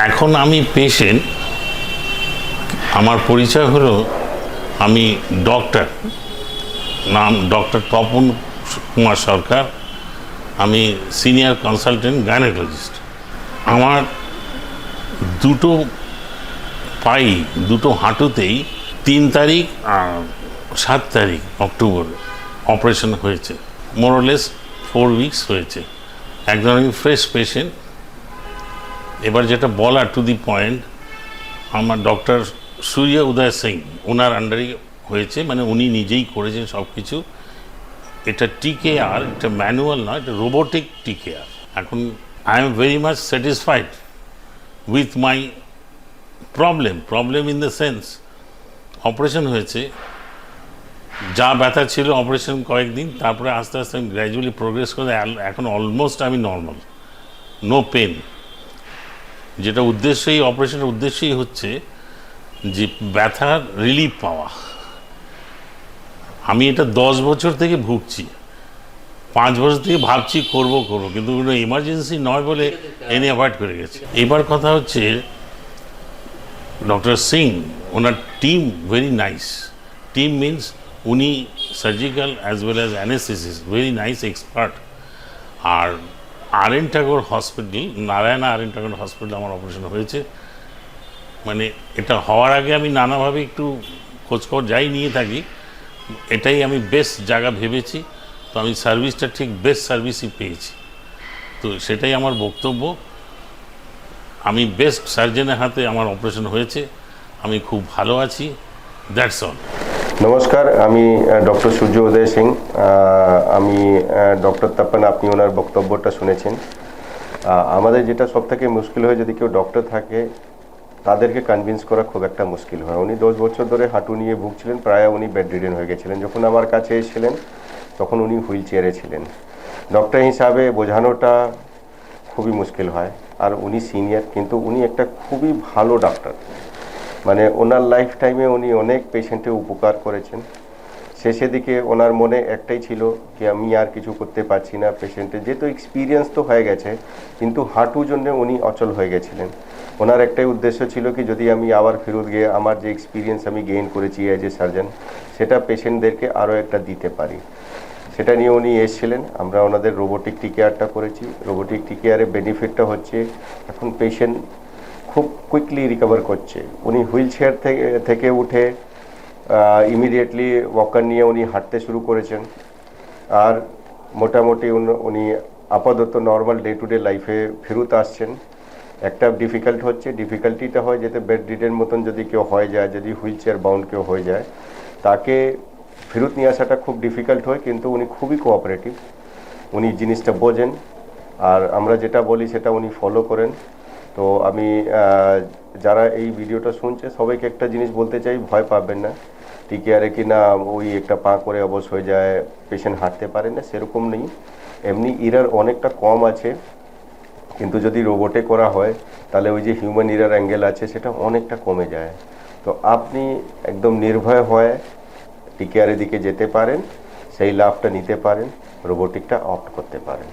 এখন আমি পেশেন্ট, আমার পরিচয় হলো আমি ডক্টর, নাম ডক্টর তপন কুমার সরকার, আমি সিনিয়র কনসালটেন্ট গাইনোকোলজিস্ট। আমার দুটো পাই, দুটো হাঁটুতেই 3 তারিখ আর 7 তারিখ অক্টোবর অপারেশন হয়েছে, মোরলেস 4 উইকস হয়েছে। একদম আমি ফ্রেশ পেশেন্ট। এবার যেটা বলা টু দি পয়েন্ট, আমার ডক্টর সূর্য উদয় সিং, ওনার আন্ডারে হয়েছে, মানে উনি নিজেই করেছেন সব কিছু। এটা TKR, এটা ম্যানুয়াল নয়, এটা রোবোটিক TKR। এখন I am very much satisfied with my problem in the sense, operation হয়েছে, যা ব্যথা ছিল অপারেশন কয়েকদিন, তারপরে আস্তে আস্তে আমি গ্র্যাজুয়ালি প্রোগ্রেস করে এখন অলমোস্ট আমি নর্মাল, নো পেন। যেটা উদ্দেশ্য, এই অপারেশনের উদ্দেশ্যই হচ্ছে যে ব্যথার রিলিফ পাওয়া। আমি এটা 10 বছর থেকে ভুগছি, 5 বছর থেকে ভাবছি করবো, কিন্তু কোনো এমার্জেন্সি নয় বলে এনে অ্যাভয়েড করে গেছি। এবার কথা হচ্ছে ডক্টর সিং, ওনার team very nice. Team means উনি surgical as well as anaesthetist, very nice expert. আর RN Tagore hospital, Narayana RN Tagore hospital আমার অপারেশন হয়েছে। মানে এটা হওয়ার আগে আমি নানাভাবে একটু খোঁজখবর যাই নিয়ে থাকি, এটাই আমি বেস্ট জায়গা ভেবেছি। তো আমি সার্ভিসটা ঠিক বেস্ট সার্ভিসই পেয়েছি, তো সেটাই আমার বক্তব্য। আমি বেস্ট সার্জনের হাতে আমার অপারেশন হয়েছে, আমি খুব ভালো আছি, দ্যাটস অল। নমস্কার, আমি ডক্টর সূর্য উদয় সিং। আমি ডক্টর তাপান, আপনি ওনার বক্তব্যটা শুনেছেন। আমাদের যেটা সব থেকে মুশকিল হয়, যদি কেউ ডক্টর থাকে তাদেরকে কনভিন্স করা খুব একটা মুশকিল হয়। উনি 10 বছর ধরে হাঁটু নিয়ে ভুগছিলেন, প্রায় উনি বেড রিডেন হয়ে গেছিলেন। যখন আমার কাছে এসেছিলেন তখন উনি হুইল চেয়ারে ছিলেন। ডক্টর হিসাবে বোঝানোটা খুবই মুশকিল হয়। আর উনি সিনিয়র, কিন্তু উনি একটা খুবই ভালো ডাক্তার। মানে ওনার লাইফ টাইমে উনি অনেক পেশেন্টের উপকার করেছেন। শেষের দিকে ওনার মনে একটাই ছিল যে আমি আর কিছু করতে পারছি না পেশেন্টের, যেহেতু এক্সপিরিয়েন্স তো হয়ে গেছে, কিন্তু হাঁটুর জন্য উনি অচল হয়ে গেছিলেন। ওনার একটাই উদ্দেশ্য ছিল কি যদি আমি আবার ফেরত গিয়ে আমার যে এক্সপিরিয়েন্স আমি গেইন করেছি অ্যাজ এ সার্জন, সেটা পেশেন্টদেরকে আরও একটা দিতে পারি, সেটা নিয়ে উনি এসেছিলেন। আমরা ওনাদের রোবোটিক টিকেয়ারটা করেছি। রোবোটিক টিকেয়ারের বেনিফিটটা হচ্ছে এখন পেশেন্ট খুব কুইকলি রিকভার করছে। উনি হুইল চেয়ার থেকে উঠে ইমিডিয়েটলি ওয়াকার নিয়ে উনি হাঁটতে শুরু করেছেন। আর মোটামুটি উনি আপাতত নর্মাল ডে টু ডে লাইফে ফেরত আসছেন। একটা ডিফিকাল্টিটা হয় যেতে বেড রিডের মতন যদি কেউ হয়ে যায়, যদি হুইল চেয়ার বাউন্ড কেউ হয়ে যায়, তাকে ফেরত নিয়ে আসাটা খুব ডিফিকাল্ট হয়। কিন্তু উনি খুবই কোঅপারেটিভ, উনি জিনিসটা বোঝেন, আর আমরা যেটা বলি সেটা উনি ফলো করেন। তো আমি যারা এই ভিডিওটা শুনছে সবাইকে একটা জিনিস বলতে চাই, ভয় পাবেন না। টিকেয়ারে কি না ওই একটা পা করে অবশ হয়ে যায়, পেশেন্ট হাঁটতে পারে না, সেরকম নেই। এমনি ইরার অনেকটা কম আছে, কিন্তু যদি রোবটে করা হয় তাহলে ওই যে হিউম্যান ইরার অ্যাঙ্গেল আছে সেটা অনেকটা কমে যায়। তো আপনি একদম নির্ভয় হয়ে টিকেয়ারের দিকে যেতে পারেন, সেই লাভটা নিতে পারেন, রোবোটিকটা অপ্ট করতে পারেন।